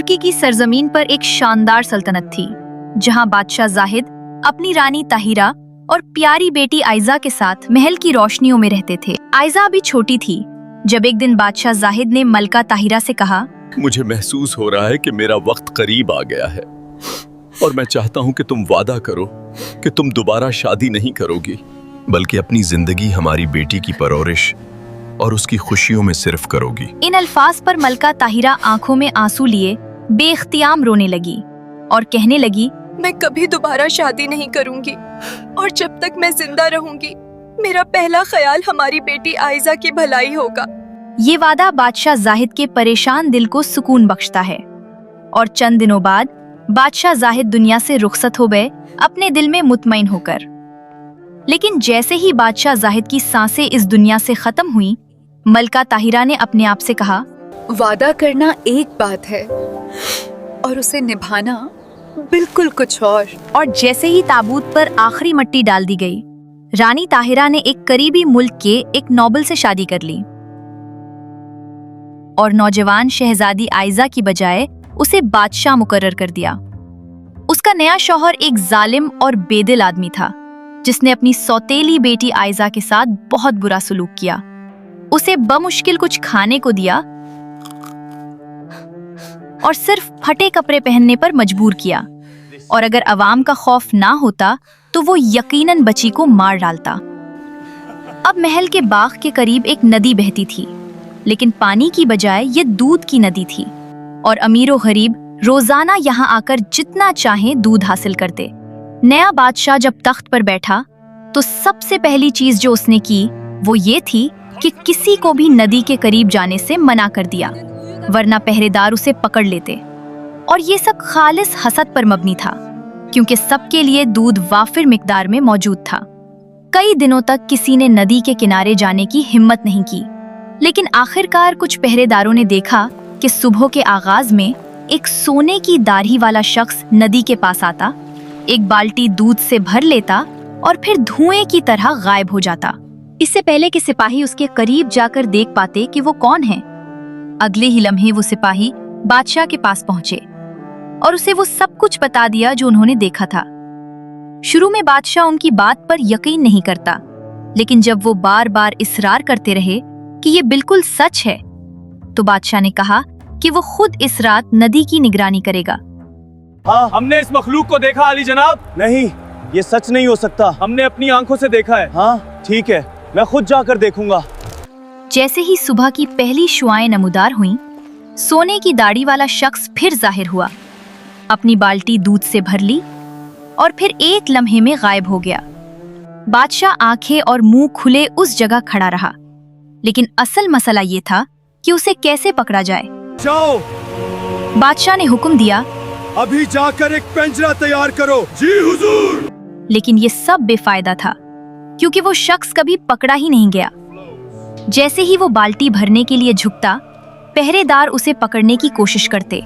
तुर्की की सरजमीन पर एक शानदार सल्तनत थी, जहां बादशाह जाहिद अपनी रानी ताहिरा और प्यारी बेटी आयजा के साथ महल की रोशनियों में रहते थे। आयजा अभी छोटी थी जब एक दिन बादशाह जाहिद ने मलका ताहिरा से कहा, मुझे महसूस हो रहा है कि मेरा वक्त करीब आ गया है और मैं चाहता हूँ कि तुम वादा करो कि तुम दोबारा शादी नहीं करोगी, बल्कि अपनी जिंदगी हमारी बेटी की परवरिश और उसकी खुशियों में सिर्फ करोगी। इन अल्फाज पर मलका ताहिरा आंखों में आंसू लिए बेख्तियाम रोने लगी और कहने लगी, मैं कभी दोबारा शादी नहीं करूंगी और जब तक मैं जिंदा रहूंगी मेरा पहला ख्याल हमारी बेटी आयजा की भलाई होगा। ये वादा बादशाह जाहिद के परेशान दिल को सुकून बख्शता है और चंद दिनों बाद बादशाह जाहिद दुनिया से रुखसत हो गए, अपने दिल में मुतमईन होकर। लेकिन जैसे ही बादशाह जाहिद की सांसें इस दुनिया से खत्म हुई, मलका ताहिरा ने अपने आप से कहा, वादा करना एक बात है और उसे निभाना बिल्कुल कुछ और जैसे ही ताबूत पर आखिरी मट्टी डाल दी गई, रानी ताहिरा ने एक करीबी मुल्क के एक नोबल से शादी कर ली और नौजवान शहजादी आयजा की बजाय उसे बादशाह मुकर्रर कर दिया। उसका नया शौहर एक जालिम और बेदिल आदमी था, जिसने अपनी सौतेली बेटी आयजा के साथ बहुत बुरा सलूक किया। उसे बमुश्किल कुछ खाने को दिया और सिर्फ फटे कपड़े पहनने पर मजबूर किया, और अगर अवाम का खौफ ना होता तो वो यकीनन बच्ची को मार डालता। अब महल के बाग के करीब एक नदी बहती थी, लेकिन पानी की बजाय ये दूध की नदी थी और अमीर और गरीब रोजाना यहाँ आकर जितना चाहें दूध हासिल करते। नया बादशाह जब तख्त पर बैठा तो सबसे पहली चीज जो उसने की वो ये थी कि किसी को भी नदी के करीब जाने से मना कर दिया, वरना पहरेदार उसे पकड़ लेते। और ये सब खालिस हसद पर मबनी था, क्योंकि सबके लिए दूध वाफिर मिकदार में मौजूद था। कई दिनों तक किसी ने नदी के किनारे जाने की हिम्मत नहीं की, लेकिन आखिरकार कुछ पहरेदारों ने देखा कि सुबह के आगाज में एक सोने की दाढ़ी वाला शख्स नदी के पास आता, एक बाल्टी दूध से भर लेता और फिर धुएं की तरह गायब हो जाता, इससे पहले कि सिपाही उसके करीब जाकर देख पाते कि वो कौन है। अगले ही लम्हे वो सिपाही बादशाह के पास पहुंचे और उसे वो सब कुछ बता दिया जो उन्होंने देखा था। शुरू में बादशाह उनकी बात पर यकीन नहीं करता, लेकिन जब वो बार बार इसरार करते रहे कि ये बिल्कुल सच है, तो बादशाह ने कहा कि वो खुद इस रात नदी की निगरानी करेगा। हाँ, हमने इस मखलूक को देखा अली जनाब। नहीं, ये सच नहीं हो सकता। हमने अपनी आंखों से देखा है। हाँ ठीक है, मैं खुद जाकर देखूंगा। जैसे ही सुबह की पहली शुआएं नमूदार हुईं, सोने की दाढ़ी वाला शख्स फिर जाहिर हुआ, अपनी बाल्टी दूध से भर ली और फिर एक लम्हे में गायब हो गया। बादशाह आंखें और मुंह खुले उस जगह खड़ा रहा, लेकिन असल मसला ये था कि उसे कैसे पकड़ा जाए। जाओ, बादशाह ने हुक्म दिया, अभी जाकर एक पिंजरा तैयार करो। जी हुजूर। लेकिन ये सब बेफायदा था, क्योंकि वो शख्स कभी पकड़ा ही नहीं गया। जैसे ही वो बाल्टी भरने के लिए झुकता, पहरेदार उसे पकड़ने की कोशिश करते,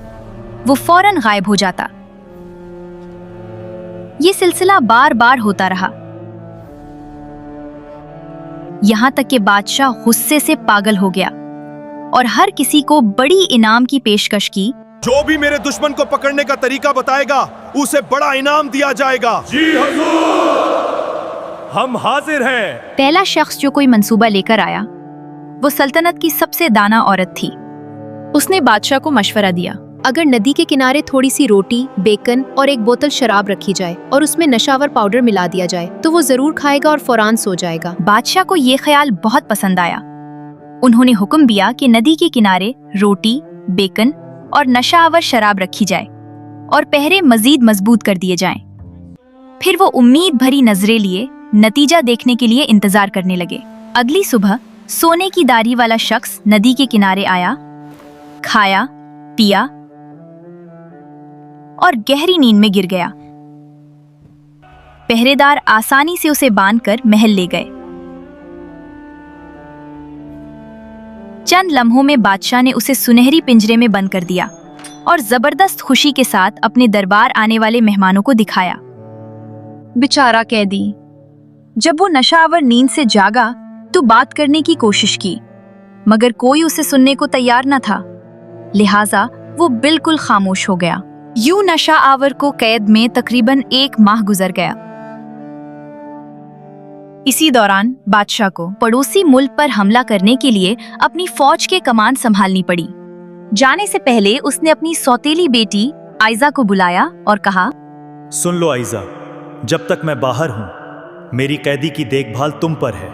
वो फौरन गायब हो जाता। ये सिलसिला बार बार होता रहा, यहां तक कि बादशाह गुस्से से पागल हो गया और हर किसी को बड़ी इनाम की पेशकश की। जो भी मेरे दुश्मन को पकड़ने का तरीका बताएगा उसे बड़ा इनाम दिया जाएगा। जी हुजूर, हम हाजिर हैं। पहला शख्स जो कोई मंसूबा लेकर आया वो सल्तनत की सबसे दाना औरत थी। उसने बादशाह को मशवरा दिया, अगर नदी के किनारे थोड़ी सी रोटी, बेकन और एक बोतल शराब रखी जाए और उसमें नशावर पाउडर मिला दिया जाए तो वो जरूर खाएगा और फौरान सो जाएगा। बादशाह को ये ख्याल बहुत पसंद आया। उन्होंने हुक्म दिया कि नदी के किनारे रोटी, बेकन और नशावर शराब रखी जाए और पहरे मजीद मजबूत कर दिए जाएं। फिर वो उम्मीद भरी नजरें लिए नतीजा देखने के लिए इंतजार करने लगे। अगली सुबह सोने की दाढ़ी वाला शख्स नदी के किनारे आया, खाया, पिया और गहरी नींद में गिर गया। पहरेदार आसानी से उसे बांधकर महल ले गए। चंद लम्हों में बादशाह ने उसे सुनहरी पिंजरे में बंद कर दिया और जबरदस्त खुशी के साथ अपने दरबार आने वाले मेहमानों को दिखाया। बेचारा कैदी जब वो नशावर नींद से जागा तो बात करने की कोशिश की, मगर कोई उसे सुनने को तैयार न था। लिहाजा वो बिल्कुल खामोश हो गया। यूं नशा आवर को कैद में तकरीबन 1 माह गुजर गया। इसी दौरान बादशाह को पड़ोसी मुल्क पर हमला करने के लिए अपनी फौज के कमान संभालनी पड़ी। जाने से पहले उसने अपनी सौतेली बेटी आइजा को बुलाया और कहा, सुन लो आइजा, जब तक मैं बाहर हूँ मेरी कैदी की देखभाल तुम पर है।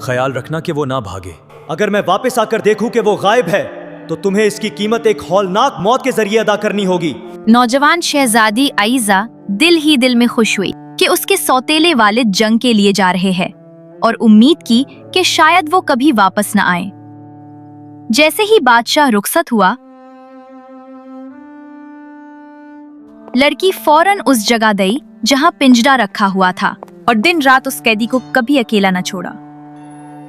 ख्याल रखना कि वो ना भागे। अगर मैं वापस आकर देखूं कि वो गायब है तो तुम्हें इसकी कीमत एक हौलनाक मौत के जरिए अदा करनी होगी। नौजवान शहजादी आइजा दिल ही दिल में खुश हुई कि उसके सौतेले वालिद जंग के लिए जा रहे हैं और उम्मीद की कि शायद वो कभी वापस न आए। जैसे ही बादशाह रुखसत हुआ, लड़की फौरन उस जगह गई जहां पिंजरा रखा हुआ था और दिन रात उस कैदी को कभी अकेला न छोड़ा।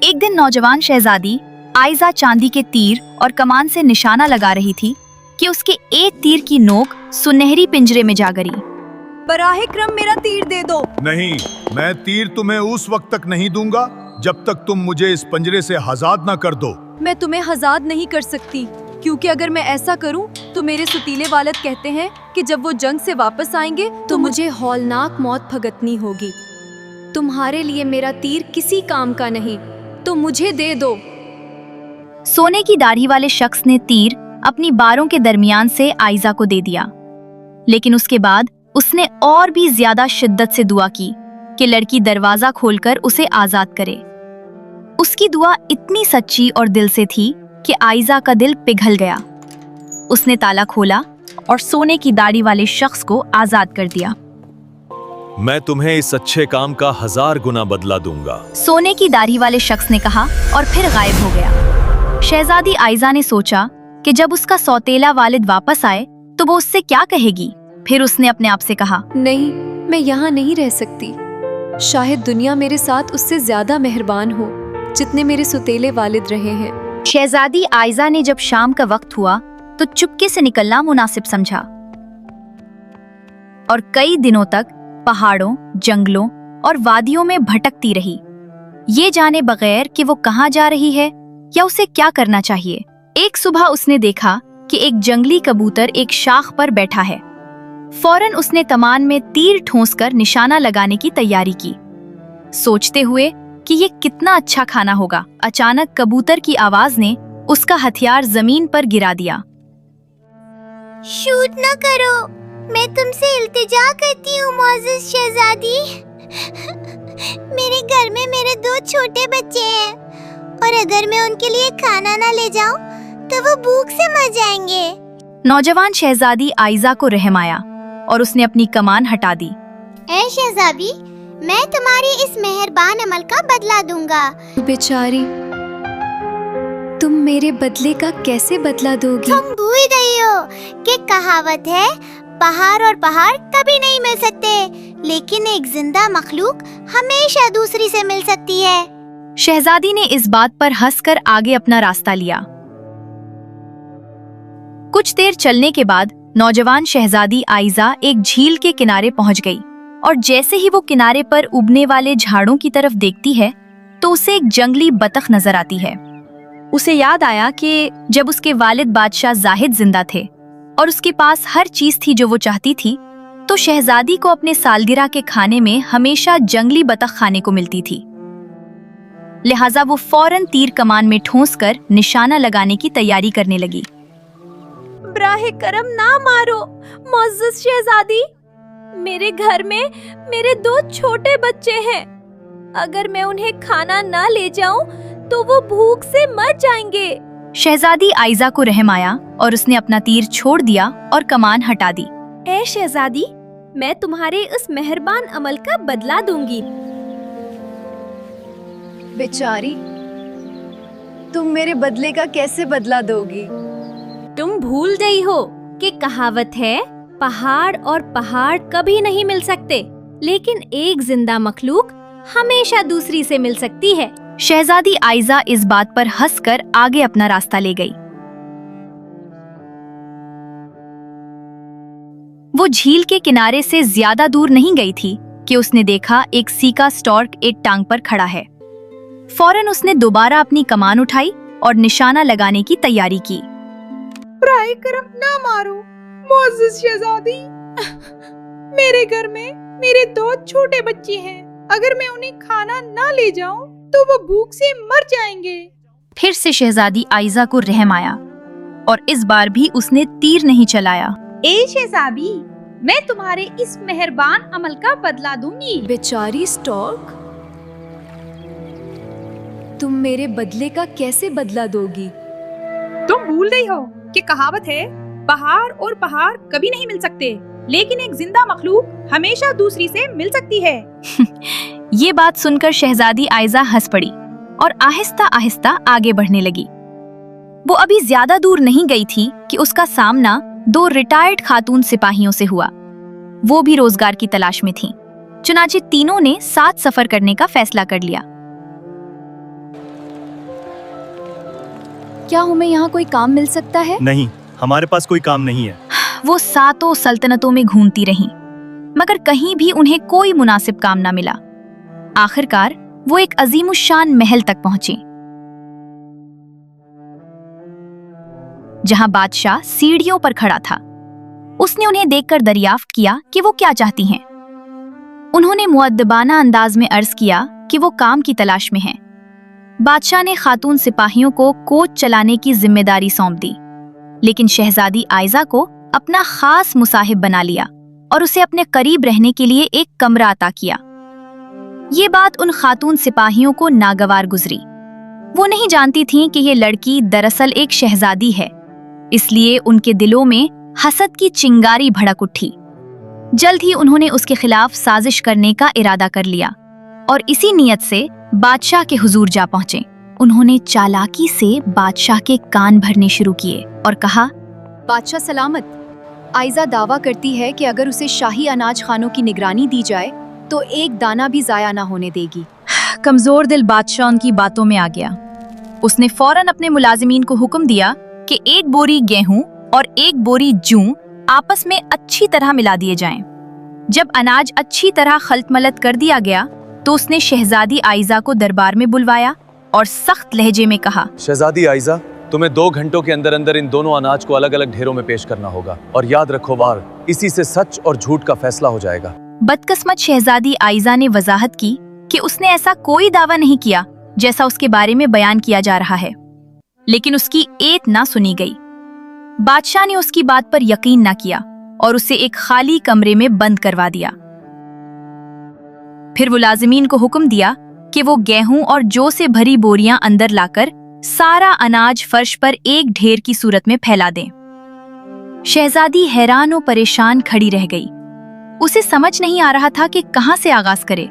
एक दिन नौजवान शहजादी आइजा चांदी के तीर और कमान से निशाना लगा रही थी कि उसके एक तीर की नोक सुनहरी पिंजरे में जा गिरी। बराहे क्रम मेरा तीर दे दो। नहीं, मैं तीर तुम्हें उस वक्त तक नहीं दूंगा जब तक तुम मुझे इस पंजरे से आजाद ना कर दो। मैं तुम्हें आजाद नहीं कर सकती, क्योंकि अगर मैं ऐसा करूं तो मेरे सुतीले वालिद कहते हैं कि जब वो जंग से वापस आएंगे तो मुझे हौलनाक मौत भुगतनी होगी। तुम्हारे लिए मेरा तीर किसी काम का नहीं, तो मुझे दे दो। सोने की दाढ़ी वाले शख्स ने तीर अपनी बारों के दरमियान से आइजा को दे दिया, लेकिन उसके बाद उसने और भी ज्यादा शिद्दत से दुआ की कि लड़की दरवाजा खोलकर उसे आजाद करे। उसकी दुआ इतनी सच्ची और दिल से थी कि आइजा का दिल पिघल गया। उसने ताला खोला और सोने की दाढ़ी वाले शख्स को आजाद कर दिया। मैं तुम्हें इस अच्छे काम का 1000 गुना बदला दूंगा, सोने की दाढ़ी वाले शख्स ने कहा और फिर गायब हो गया। शहजादी आइजा ने सोचा कि जब उसका सौतेला वालिद वापस आए तो वो उससे क्या कहेगी। फिर उसने अपने आप से कहा, नहीं, मैं यहाँ नहीं रह सकती। शायद दुनिया मेरे साथ उससे ज्यादा मेहरबान हो जितने मेरे सुतेले वालिद रहे हैं। शहजादी आइजा ने जब शाम का वक्त हुआ तो चुपके से निकलना मुनासिब समझा और कई दिनों तक पहाड़ों, जंगलों और वादियों में भटकती रही, ये जाने बगैर कि वो कहाँ जा रही है या उसे क्या करना चाहिए। एक सुबह उसने देखा कि एक जंगली कबूतर एक शाख पर बैठा है। फौरन उसने कमान में तीर ठोंसकर निशाना लगाने की तैयारी की, सोचते हुए कि ये कितना अच्छा खाना होगा। अचानक कबूतर की आवाज ने उसका हथियार जमीन पर गिरा दिया। शूट न करो, मैं तुमसे इल्तिजा करती हूँ मोअज़्ज़िज़ शहजादी। मेरे घर में मेरे 2 छोटे बच्चे हैं और अगर मैं उनके लिए खाना ना ले जाऊं तो वो भूख से मर जाएंगे। नौजवान शहजादी आइजा को रहम आया और उसने अपनी कमान हटा दी। ऐ शहजादी, मैं तुम्हारी इस मेहरबान अमल का बदला दूंगा। बेचारी, तुम मेरे बदले का कैसे बदला दोगी? तुम भूल गई हो कि कहावत है, पहाड़ और पहाड़ कभी नहीं मिल सकते, लेकिन एक जिंदा मखलूक हमेशा दूसरी से मिल सकती है। शहजादी ने इस बात पर हंसकर आगे अपना रास्ता लिया। कुछ देर चलने के बाद नौजवान शहजादी आइजा एक झील के किनारे पहुंच गई और जैसे ही वो किनारे पर उगने वाले झाड़ों की तरफ देखती है तो उसे एक जंगली बतख नजर आती है। उसे याद आया कि जब उसके वालिद बादशाह जाहिद जिंदा थे और उसके पास हर चीज थी जो वो चाहती थी, तो शहजादी को अपने सालगिरह के खाने में हमेशा जंगली बतख खाने को मिलती थी। लिहाजा वो फौरन तीर कमान में ठोंसकर निशाना लगाने की तैयारी करने लगी। बराहे करम ना मारो मुअज़्ज़िज़ शहजादी, मेरे घर में मेरे 2 छोटे बच्चे हैं। अगर मैं उन्हें खाना ना ले जाऊं तो वो भूख से मर जाएंगे। शहजादी आइजा को रहम आया और उसने अपना तीर छोड़ दिया और कमान हटा दी। ऐ शहजादी, मैं तुम्हारे उस मेहरबान अमल का बदला दूंगी। बेचारी, तुम मेरे बदले का कैसे बदला दोगी? तुम भूल गई हो कि कहावत है, पहाड़ और पहाड़ कभी नहीं मिल सकते, लेकिन एक जिंदा मखलूक हमेशा दूसरी से मिल सकती है। शहजादी आइजा इस बात पर हंसकर आगे अपना रास्ता ले गई। वो झील के किनारे से ज्यादा दूर नहीं गई थी कि उसने देखा एक सीका स्टॉर्क एक टांग पर खड़ा है। फौरन उसने दोबारा अपनी कमान उठाई और निशाना लगाने की तैयारी की। براہ کرم نہ مارو معزز شہزادی۔ میرے گھر میں میرے 2 چھوٹے بچے ہیں، اگر میں انہیں کھانا نہ لے جاؤں تو وہ بھوک سے مر جائیں گے۔ پھر سے شہزادی آئزہ کو رحم آیا اور اس بار بھی اس نے تیر نہیں چلایا۔ اے شہزادی، میں تمہارے اس مہربان عمل کا بدلہ دوں گی۔ بیچاری سٹارک، تم میرے بدلے کا کیسے بدلہ دو گی؟ تم بھول گئی ہو کہ کہاوت ہے پہاڑ اور پہاڑ کبھی نہیں مل سکتے، لیکن ایک زندہ مخلوق ہمیشہ دوسری سے مل سکتی ہے۔ یہ بات سن کر شہزادی آئزہ ہنس پڑی اور آہستہ آہستہ آگے بڑھنے لگی۔ وہ ابھی زیادہ دور نہیں گئی تھی کہ اس کا سامنا 2 ریٹائرڈ خاتون سپاہیوں سے ہوا۔ وہ بھی روزگار کی تلاش میں تھیں، چنانچہ تینوں نے ساتھ سفر کرنے کا فیصلہ کر لیا۔ کیا ہمیں یہاں کوئی کام مل سکتا ہے؟ نہیں، ہمارے پاس کوئی کام نہیں ہے۔ وہ 7 سلطنتوں میں گھومتی رہیں، مگر کہیں بھی انہیں کوئی مناسب کام نہ ملا۔ آخر کار وہ ایک عظیم الشان محل تک پہنچی، جہاں بادشاہ سیڑھیوں پر کھڑا تھا۔ اس نے انہیں دیکھ کر دریافت کیا کہ وہ کیا چاہتی ہیں۔ انہوں نے مؤدبانہ انداز میں عرض کیا کہ وہ کام کی تلاش میں ہیں۔ بادشاہ نے خاتون سپاہیوں کو کوچ چلانے کی ذمہ داری سونپ دی، لیکن شہزادی آئزہ کو اپنا خاص مصاحب بنا لیا اور اسے اپنے قریب رہنے کے لیے ایک کمرہ عطا کیا۔ یہ بات ان خاتون سپاہیوں کو ناگوار گزری۔ وہ نہیں جانتی تھیں کہ یہ لڑکی دراصل ایک شہزادی ہے، اس لیے ان کے دلوں میں حسد کی چنگاری بھڑک اٹھی۔ جلد ہی انہوں نے اس کے خلاف سازش کرنے کا ارادہ کر لیا اور اسی نیت سے بادشاہ کے حضور جا پہنچے۔ انہوں نے چالاکی سے بادشاہ کے کان بھرنے شروع کیے اور کہا، بادشاہ سلامت، آئزہ دعویٰ کرتی ہے کہ اگر اسے شاہی اناج خانوں کی نگرانی دی جائے تو ایک دانہ بھی ضائع نہ ہونے دے گی۔ کمزور دل بادشاہ ان کی باتوں میں آ گیا۔ اس نے فوراً اپنے ملازمین کو حکم دیا کہ 1 بوری گیہوں اور 1 بوری جوں آپس میں اچھی طرح ملا دیے جائیں۔ جب اناج اچھی طرح خلط ملط کر دیا گیا تو اس نے شہزادی آئزہ کو دربار میں بلوایا اور سخت لہجے میں کہا، شہزادی آئزہ، تمہیں 2 گھنٹوں کے اندر اندر ان دونوں اناج کو الگ الگ ڈھیروں میں پیش کرنا ہوگا، اور یاد رکھو بار اسی سے سچ اور جھوٹ کا فیصلہ ہو جائے گا۔ بدقسمت شہزادی آئزہ نے وضاحت کی کہ اس نے ایسا کوئی دعویٰ نہیں کیا جیسا اس کے بارے میں بیان کیا جا رہا ہے، لیکن اس کی ایت نہ سنی گئی۔ بادشاہ نے اس کی بات پر یقین نہ کیا اور اسے ایک خالی کمرے میں بند کروا دیا۔ پھر ملازمین کو حکم دیا کہ وہ گیہوں اور جو سے بھری بوریاں اندر لا کر سارا اناج فرش پر ایک ڈھیر کی صورت میں پھیلا دیں۔ شہزادی حیران و پریشان کھڑی رہ گئی۔ اسے سمجھ نہیں آ رہا تھا کہ کہاں سے آغاز کرے۔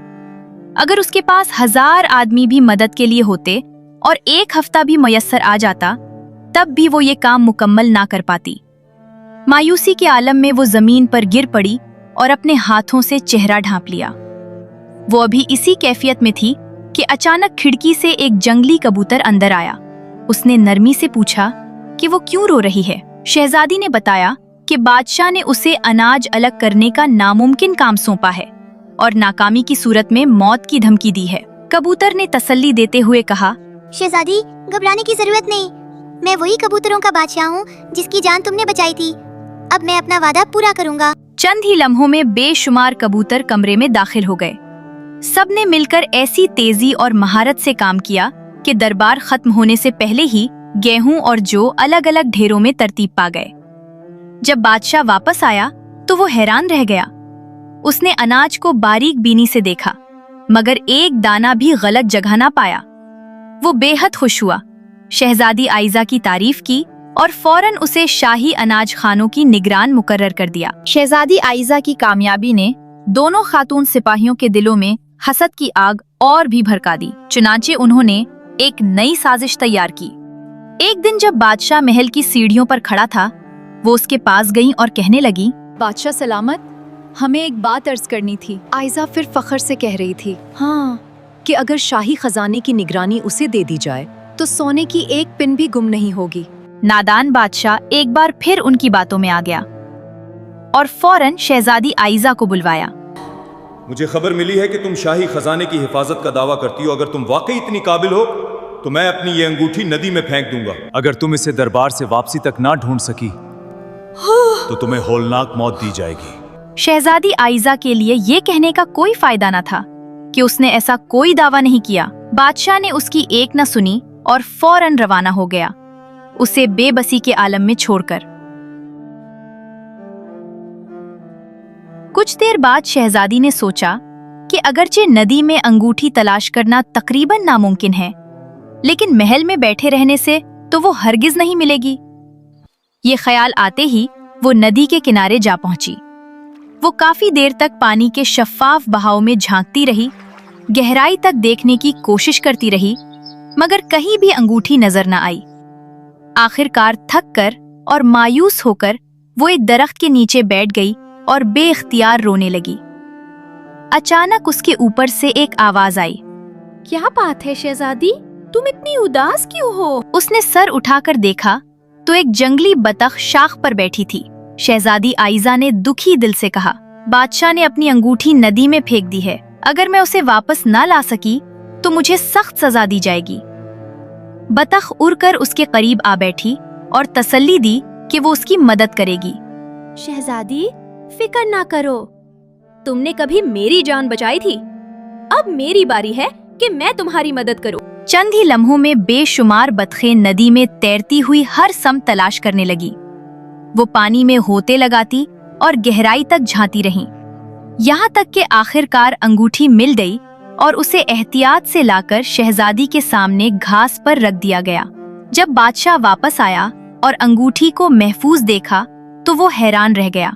اگر اس کے پاس 1000 آدمی بھی مدد کے لیے ہوتے اور 1 ہفتہ بھی میسر آ جاتا، تب بھی وہ یہ کام مکمل نہ کر پاتی۔ مایوسی کے عالم میں وہ زمین پر گر پڑی اور اپنے ہاتھوں سے چہرہ ڈھانپ لیا۔ وہ ابھی اسی کیفیت میں تھی کہ اچانک کھڑکی سے ایک جنگلی کبوتر اندر آیا۔ اس نے نرمی سے پوچھا کہ وہ کیوں رو رہی ہے۔ شہزادی نے بتایا کہ بادشاہ نے اسے اناج الگ کرنے کا ناممکن کام سونپا ہے اور ناکامی کی صورت میں موت کی دھمکی دی ہے۔ کبوتر نے تسلی دیتے ہوئے کہا، شہزادی گھبرانے کی ضرورت نہیں، میں وہی کبوتروں کا بادشاہ ہوں جس کی جان تم نے بچائی تھی۔ اب میں اپنا وعدہ پورا کروں گا۔ چند ہی لمحوں میں بے شمار کبوتر کمرے میں داخل ہو گئے۔ سب نے مل کر ایسی تیزی اور مہارت سے کام کیا کہ دربار ختم ہونے سے پہلے ہی گیہوں اور جو الگ الگ ڈھیروں میں ترتیب پا گئے۔ جب بادشاہ واپس آیا تو وہ حیران رہ گیا۔ اس نے اناج کو باریک بینی سے دیکھا، مگر ایک دانہ بھی غلط جگہ نہ پایا۔ وہ بے حد خوش ہوا، شہزادی آئزہ کی تعریف کی اور فوراً اسے شاہی اناج خانوں کی نگران مقرر کر دیا۔ شہزادی آئزہ کی کامیابی نے دونوں خاتون سپاہیوں کے دلوں میں حسد کی آگ اور بھی بھڑکا دی۔ چنانچہ انہوں نے ایک نئی سازش تیار کی۔ ایک دن جب بادشاہ محل کی سیڑھیوں پر کھڑا تھا، وہ اس کے پاس گئیں اور کہنے لگی، بادشاہ سلامت، ہمیں ایک بات عرض کرنی تھی۔ آئزہ پھر فخر سے کہہ رہی تھی، ہاں، کہ اگر شاہی خزانے کی نگرانی اسے دے دی جائے تو سونے کی ایک پن بھی گم نہیں ہوگی۔ نادان بادشاہ ایک بار پھر ان کی باتوں میں آ گیا اور فوراً شہزادی آئزہ کو بلوایا۔ مجھے خبر ملی ہے کہ تم شاہی خزانے کی حفاظت کا دعویٰ کرتی ہو۔ اگر تم واقعی اتنی قابل ہو तो मैं अपनी ये अंगूठी नदी में फेंक दूंगा। अगर तुम इसे दरबार से वापसी तक ना ढूंढ सकी तो तुम्हें होलनाक मौत दी जाएगी। शहजादी आइजा के लिए ये कहने का कोई फायदा न था कि उसने ऐसा कोई दावा नहीं किया। बादशाह ने उसकी एक न सुनी और फौरन रवाना हो गया, उसे बेबसी के आलम में छोड़कर। कुछ देर बाद शहजादी ने सोचा कि अगरचे नदी में अंगूठी तलाश करना तकरीबन नामुमकिन है, लेकिन महल में बैठे रहने से तो वो हरगिज नहीं मिलेगी। ये ख्याल आते ही वो नदी के किनारे जा पहुंची। वो काफी देर तक पानी के शफ्फाफ बहाव में झांकती रही, गहराई तक देखने की कोशिश करती रही, मगर कहीं भी अंगूठी नजर न आई। आखिरकार थक कर और मायूस होकर वो एक दरख्त के नीचे बैठ गई और बेइख्तियार रोने लगी। अचानक उसके ऊपर से एक आवाज आई। क्या बात है शहजादी, तुम इतनी उदास क्यों हो? उसने सर उठाकर देखा तो एक जंगली बतख शाख पर बैठी थी। शहजादी आइजा ने दुखी दिल से कहा, बादशाह ने अपनी अंगूठी नदी में फेंक दी है। अगर मैं उसे वापस न ला सकी तो मुझे सख्त सजा दी जाएगी। बतख उड़कर उसके करीब आ बैठी और तसल्ली दी कि वो उसकी मदद करेगी। शहजादी, फिक्र ना करो, तुमने कभी मेरी जान बचाई थी, अब मेरी बारी है कि मैं तुम्हारी मदद करूं। चंद ही लम्हों में बेशुमार बतखें नदी में तैरती हुई हर सम तलाश करने लगी। वो पानी में होते लगाती और गहराई तक झांती रहीं, यहाँ तक कि आखिरकार अंगूठी मिल गई और उसे एहतियात से लाकर शहजादी के सामने घास पर रख दिया गया। जब बादशाह वापस आया और अंगूठी को महफूज देखा तो वो हैरान रह गया।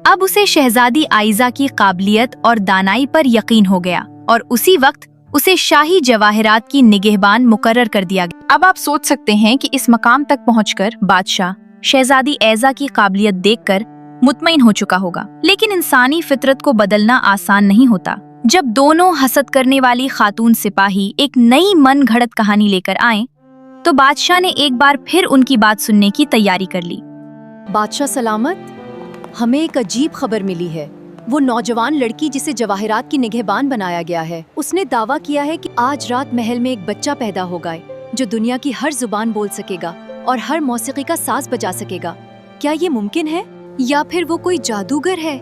अब उसे शहजादी आइजा की काबिलियत और दानाई पर यकीन हो गया और उसी वक्त उसे शाही जवाहरात की निगहबान मुकर्रर कर दिया गया। अब आप सोच सकते हैं कि इस मकाम तक पहुंचकर बादशाह शहजादी ऐजा की काबिलियत देखकर मुतमईन हो चुका होगा, लेकिन इंसानी फितरत को बदलना आसान नहीं होता। जब दोनों हसद करने वाली खातून सिपाही एक नई मन घड़त कहानी लेकर आए तो बादशाह ने एक बार फिर उनकी बात सुनने की तैयारी कर ली। बादशाह सलामत, हमें एक अजीब खबर मिली है। वो नौजवान लड़की जिसे जवाहरात की निगहबान बनाया गया है, उसने दावा किया है कि आज रात महल में एक बच्चा पैदा होगा जो दुनिया की हर जुबान बोल सकेगा और हर मौसीकी का साज बजा सकेगा। क्या ये मुमकिन है या फिर वो कोई जादूगर है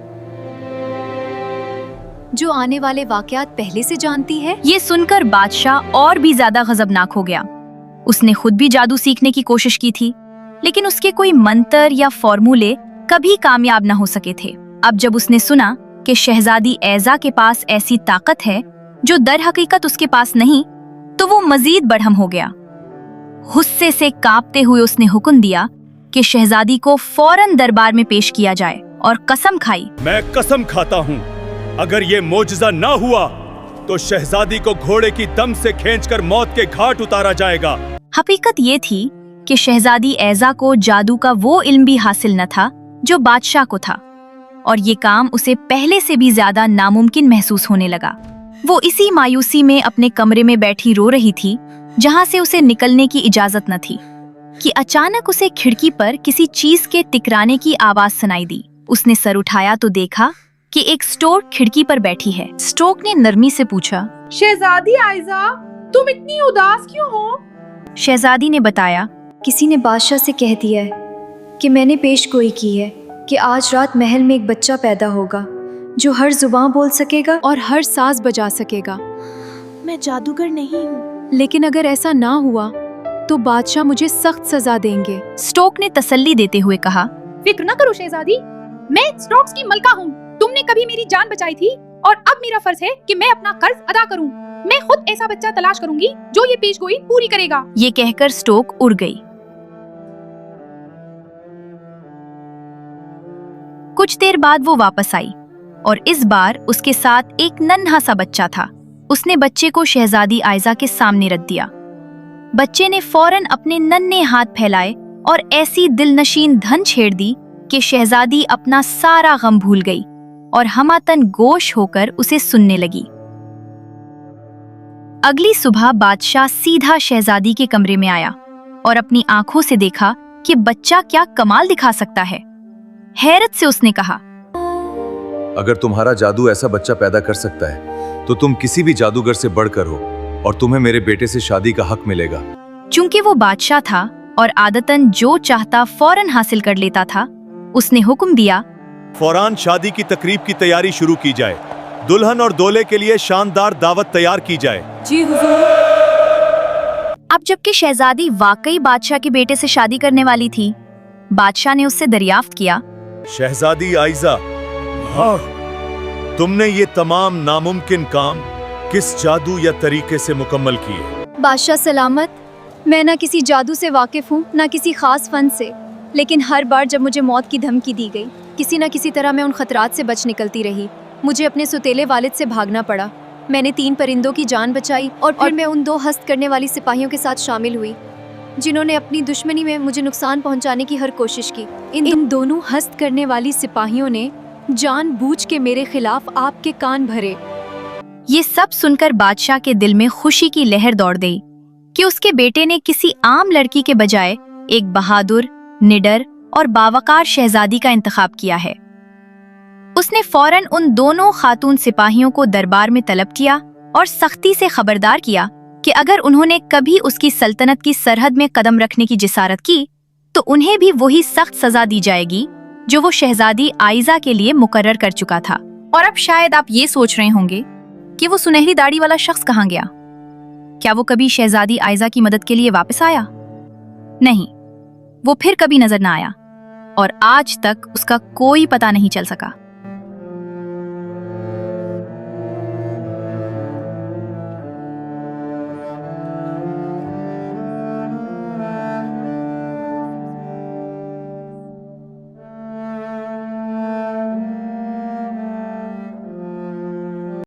जो आने वाले वाकयात पहले से जानती है? ये सुनकर बादशाह और भी ज्यादा गजबनाक हो गया। उसने खुद भी जादू सीखने की कोशिश की थी, लेकिन उसके कोई मंत्र या फॉर्मूले कभी कामयाब न हो सके थे। अब जब उसने सुना कि शहजादी ऐजा के पास ऐसी ताकत है जो दर हकीकत उसके पास नहीं, तो वो मजीद बढ़म हो गया। गुस्से से कांपते हुए उसने हुक्म दिया कि शहजादी को फौरन दरबार में पेश किया जाए और कसम खाई, मैं कसम खाता हूँ, अगर ये मोजज़ा ना हुआ तो शहजादी को घोड़े की दम से खींचकर मौत के घाट उतारा जाएगा। हकीकत ये थी कि शहजादी ऐजा को जादू का वो इल्म भी हासिल न था जो बादशाह को था, और ये काम उसे पहले से भी ज्यादा नामुमकिन महसूस होने लगा। वो इसी मायूसी में अपने कमरे में बैठी रो रही थी, जहाँ से उसे निकलने की इजाजत न थी, कि अचानक उसे खिड़की पर किसी चीज के टिकराने की आवाज सुनाई दी। उसने सर उठाया तो देखा कि एक स्टोर्क खिड़की पर बैठी है। स्टोर्क ने नरमी से पूछा, शहजादी आइजा, तुम इतनी उदास क्यों हो? शहजादी ने बताया, किसी ने बादशाह से कह दिया है कि मैंने पेशगोई की है कि आज रात महल में एक बच्चा पैदा होगा जो हर जुबान बोल सकेगा और हर साज बजा सकेगा। मैं जादूगर नहीं हूँ। लेकिन अगर ऐसा ना हुआ तो बादशाह मुझे सख्त सजा देंगे। स्टोक ने तसल्ली देते हुए कहा, फिक्र न करो शहजादी, मैं स्टोक्स की मलका हूँ। तुमने कभी मेरी जान बचाई थी और अब मेरा फर्ज है कि मैं अपना कर्ज अदा करूँ। मैं खुद ऐसा बच्चा तलाश करूंगी जो ये पेशगोई पूरी करेगा। ये कहकर स्टोक उड़ गई। कुछ देर बाद वो वापस आई और इस बार उसके साथ एक नन्हा सा बच्चा था। उसने बच्चे को शहजादी आइजा के सामने रख दिया। बच्चे ने फौरन अपने नन्हे हाथ फैलाए और ऐसी दिलनशीन धन छेड़ दी कि शहजादी अपना सारा गम भूल गई और हमातन गोश होकर उसे सुनने लगी। अगली सुबह बादशाह सीधा शहजादी के कमरे में आया और अपनी आंखों से देखा कि बच्चा क्या कमाल दिखा सकता है। हैरत से उसने कहा, अगर तुम्हारा जादू ऐसा बच्चा पैदा कर सकता है तो तुम किसी भी जादूगर से बढ़कर हो। और तुम्हें मेरे बेटे से शादी का हक मिलेगा। चूंकि वो बादशाह था और आदतन जो चाहता फौरन हासिल कर लेता था, उसने हुक्म दिया, फौरान शादी की तकरीब की तैयारी शुरू की जाए। दुल्हन और दूल्हे के लिए शानदार दावत तैयार की जाए। जी हुजूर। अब जबकि शहजादी वाकई बादशाह के बेटे से शादी करने वाली थी, बादशाह ने उससे दरियाफ्त किया, शहजादी आइजा, हाँ, तुमने ये तमाम नामुमकिन काम किस जादू या तरीके से मुकम्मल किए? बादशाह सलामत, मैं ना किसी जादू से वाकिफ हूँ, ना किसी खास फन से, लेकिन हर बार जब मुझे मौत की धमकी दी गई, किसी न किसी तरह मैं उन खतरात से बच निकलती रही। मुझे अपने सुतेले वालिद से भागना पड़ा। मैंने 3 परिंदों की जान बचाई और फिर मैं उन 2 हस्त करने वाली सिपाहियों के साथ शामिल हुई, जिन्होंने अपनी दुश्मनी में मुझे नुकसान पहुंचाने की हर कोशिश की। इन दोनों हस्त करने वाली सिपाहियों ने जानबूझ के मेरे खिलाफ आपके कान भरे। ये सब सुनकर बादशाह के दिल में खुशी की लहर दौड़ गई कि उसके बेटे ने किसी आम लड़की के बजाय एक बहादुर, निडर और बावकार शहजादी का इंतखाब किया है। उसने फौरन उन दोनों खातून सिपाहियों को दरबार में तलब किया और सख्ती से खबरदार किया कि अगर उन्होंने कभी उसकी सल्तनत की सरहद में कदम रखने की जिसारत की तो उन्हें भी वही सख्त सजा दी जाएगी जो वो शहजादी आइजा के लिए मुकर्रर कर चुका था। और अब शायद आप ये सोच रहे होंगे कि वो सुनहरी दाढ़ी वाला शख्स कहाँ गया? क्या वो कभी शहजादी आइजा की मदद के लिए वापस आया? नहीं, वो फिर कभी नजर न आया और आज तक उसका कोई पता नहीं चल सका।